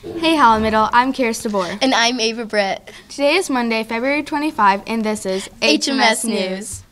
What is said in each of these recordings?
Hey Holland Middle, I'm Kirsten Boor. And I'm Ava Britt. Today is Monday, February 25, and this is HMS News.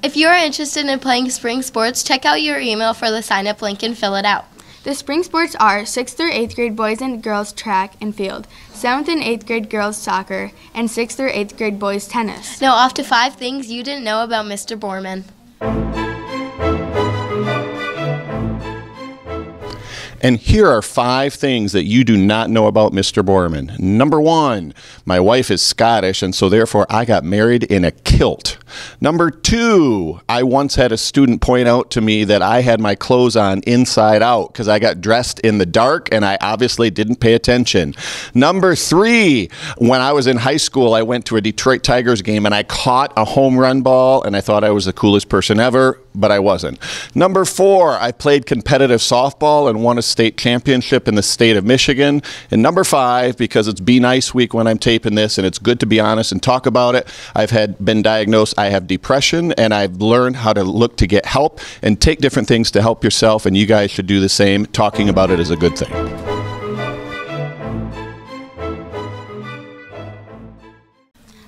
If you are interested in playing spring sports, check out your email for the sign-up link and fill it out. The spring sports are 6th through 8th grade boys and girls track and field, 7th and 8th grade girls soccer, and 6th through 8th grade boys tennis. Now off to 5 things you didn't know about Mr. Boorman. And here are 5 things that you do not know about Mr. Boorman. Number 1, my wife is Scottish, and so therefore I got married in a kilt. Number 2, I once had a student point out to me that I had my clothes on inside out because I got dressed in the dark and I obviously didn't pay attention. Number 3, when I was in high school, I went to a Detroit Tigers game and I caught a home run ball and I thought I was the coolest person ever, but I wasn't. Number 4, I played competitive softball and won a state championship in the state of Michigan. And number 5, because it's Be Nice week when I'm taping this and it's good to be honest and talk about it, been diagnosed, I have depression, and I've learned how to look to get help and take different things to help yourself, and you guys should do the same. Talking about it is a good thing.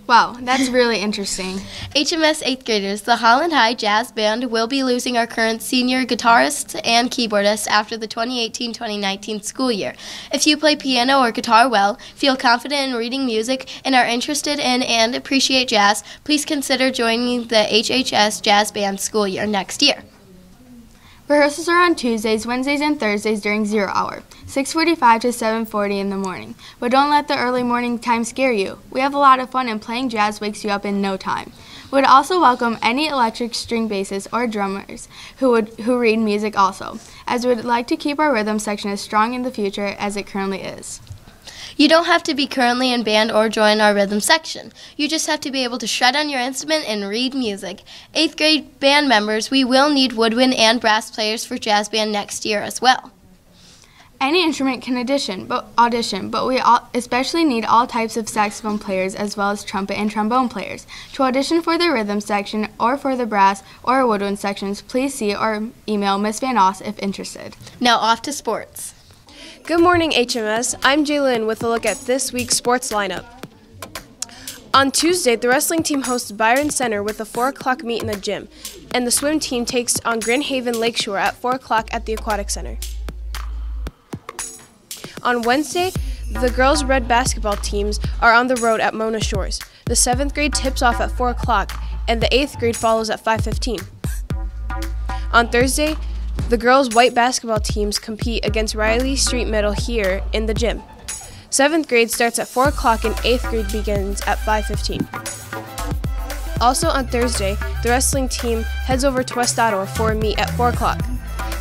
Wow, that's really interesting. HMS 8th graders, the Holland High Jazz Band will be losing our current senior guitarists and keyboardists after the 2018-2019 school year. If you play piano or guitar well, feel confident in reading music, and are interested in and appreciate jazz, please consider joining the HHS Jazz Band school year next year. Rehearsals are on Tuesdays, Wednesdays, and Thursdays during 0 hour, 6:45 to 7:40 in the morning. But don't let the early morning time scare you. We have a lot of fun, and playing jazz wakes you up in no time. We would also welcome any electric string bassists or drummers who read music also, as we would like to keep our rhythm section as strong in the future as it currently is. You don't have to be currently in band or join our rhythm section. You just have to be able to shred on your instrument and read music. 8th grade band members, we will need woodwind and brass players for jazz band next year as well. Any instrument can audition, but we especially need all types of saxophone players as well as trumpet and trombone players. To audition for the rhythm section or for the brass or woodwind sections, please see or email Miss Van Oss if interested. Now off to sports. Good morning, HMS. I'm Jaylyn with a look at this week's sports lineup. On Tuesday, the wrestling team hosts Byron Center with a 4 o'clock meet in the gym, and the swim team takes on Grand Haven Lakeshore at 4 o'clock at the Aquatic Center. On Wednesday, the girls' red basketball teams are on the road at Mona Shores. The 7th grade tips off at 4 o'clock, and the 8th grade follows at 5:15. On Thursday, the girls' white basketball teams compete against Riley Street Middle here in the gym. 7th grade starts at 4 o'clock and 8th grade begins at 5:15. Also on Thursday, the wrestling team heads over to West Ottawa for a meet at 4 o'clock.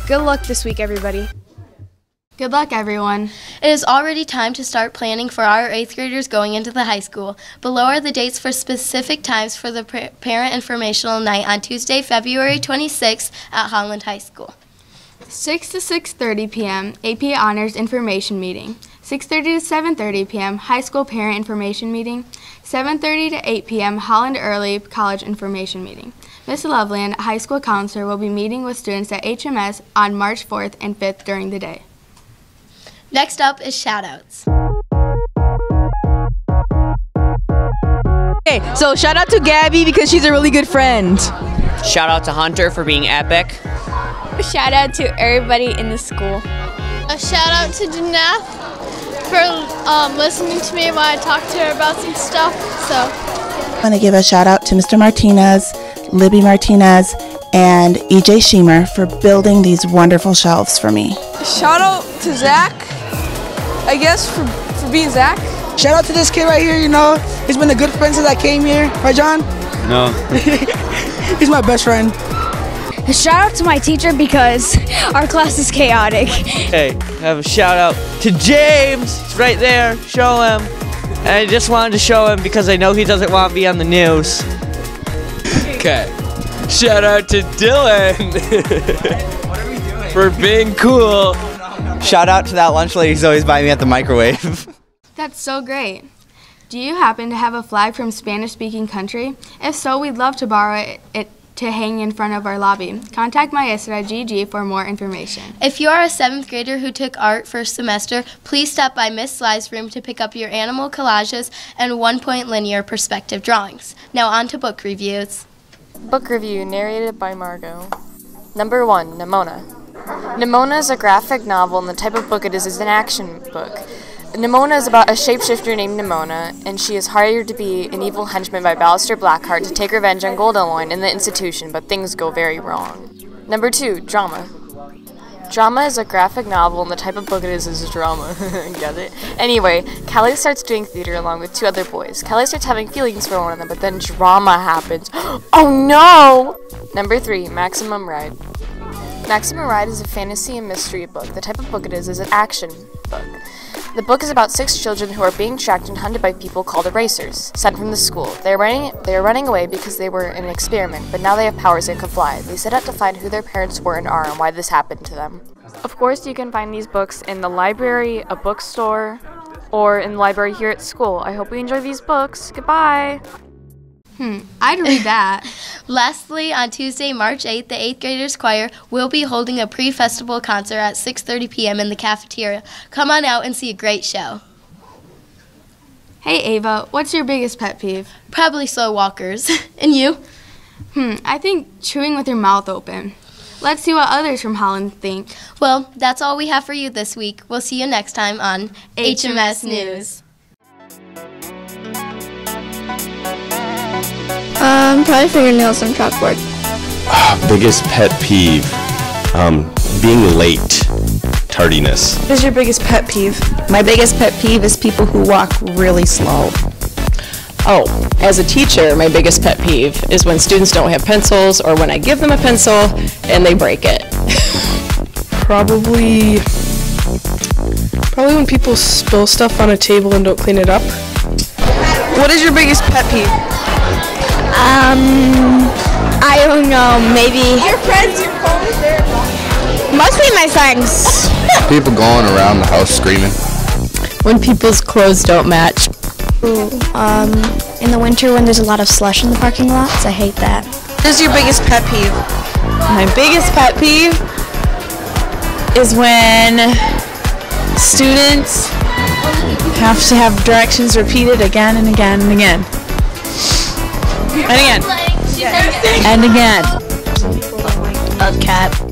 Good luck this week, everybody. Good luck, everyone. It is already time to start planning for our 8th graders going into the high school. Below are the dates for specific times for the Parent Informational Night on Tuesday, February 26th at Holland High School. 6 to 6:30 p.m. AP Honors Information Meeting. 6:30 to 7:30 p.m. High School Parent Information Meeting. 7:30 to 8 p.m. Holland Early College Information Meeting. Miss Loveland, High School Counselor, will be meeting with students at HMS on March 4th and 5th during the day. Next up is shout-outs. Okay, so shout out to Gabby because she's a really good friend. Shout out to Hunter for being epic. A shout out to everybody in the school. A shout out to Janeth for listening to me while I talked to her about some stuff. I want to give a shout out to Mr. Martinez, Libby Martinez, and EJ Schemer for building these wonderful shelves for me. Shout out to Zach, I guess, for being Zach. Shout out to this kid right here, you know. He's been a good friend since I came here. Right, John? No. He's my best friend. A shout out to my teacher because our class is chaotic. Hey, have a shout out to James. He's right there. Show him. And I just wanted to show him because I know he doesn't want to be on the news. Okay. Shout out to Dylan for being cool. Shout out to that lunch lady who's always by me at the microwave. That's so great. Do you happen to have a flag from Spanish-speaking country? If so, we'd love to borrow it to hang in front of our lobby. Contact Maestra Gigi for more information. If you are a 7th grader who took art first semester, please stop by Miss Sly's room to pick up your animal collages and 1-point linear perspective drawings. Now on to book reviews. Book review narrated by Margot. Number 1, Nimona. Nimona is a graphic novel, and the type of book it is an action book. Nimona is about a shapeshifter named Nimona, and she is hired to be an evil henchman by Ballister Blackheart to take revenge on Goldenloin in the institution, but things go very wrong. Number 2, Drama. Drama is a graphic novel, and the type of book it is drama. Get it? Anyway, Callie starts doing theater along with 2 other boys. Callie starts having feelings for one of them, but then drama happens. Oh no! Number 3, Maximum Ride. Maximum Ride is a fantasy and mystery book. The type of book it is an action book. The book is about 6 children who are being tracked and hunted by people called erasers, sent from the school. They are running away because they were in an experiment, but now they have powers and can fly. They set out to find who their parents were and are and why this happened to them. Of course, you can find these books in the library, a bookstore, or in the library here at school. I hope you enjoy these books. Goodbye! I'd read that. Lastly, on Tuesday, March 8th, the 8th graders choir will be holding a pre-festival concert at 6:30 p.m. in the cafeteria. Come on out and see a great show. Hey Ava, what's your biggest pet peeve? Probably slow walkers. And you? I think chewing with your mouth open. Let's see what others from Holland think. Well, that's all we have for you this week. We'll see you next time on HMS News. Probably fingernails on chalkboard. Biggest pet peeve, being late, tardiness. What is your biggest pet peeve? My biggest pet peeve is people who walk really slow. Oh, as a teacher, my biggest pet peeve is when students don't have pencils or when I give them a pencil and they break it. Probably when people spill stuff on a table and don't clean it up. What is your biggest pet peeve? I don't know, maybe. Your friends, your phone is there. Mostly my friends. People going around the house screaming. When people's clothes don't match. Ooh, in the winter when there's a lot of slush in the parking lots, I hate that. What is your biggest pet peeve? My biggest pet peeve is when students have to have directions repeated again and again and again. And again. And again. A cat.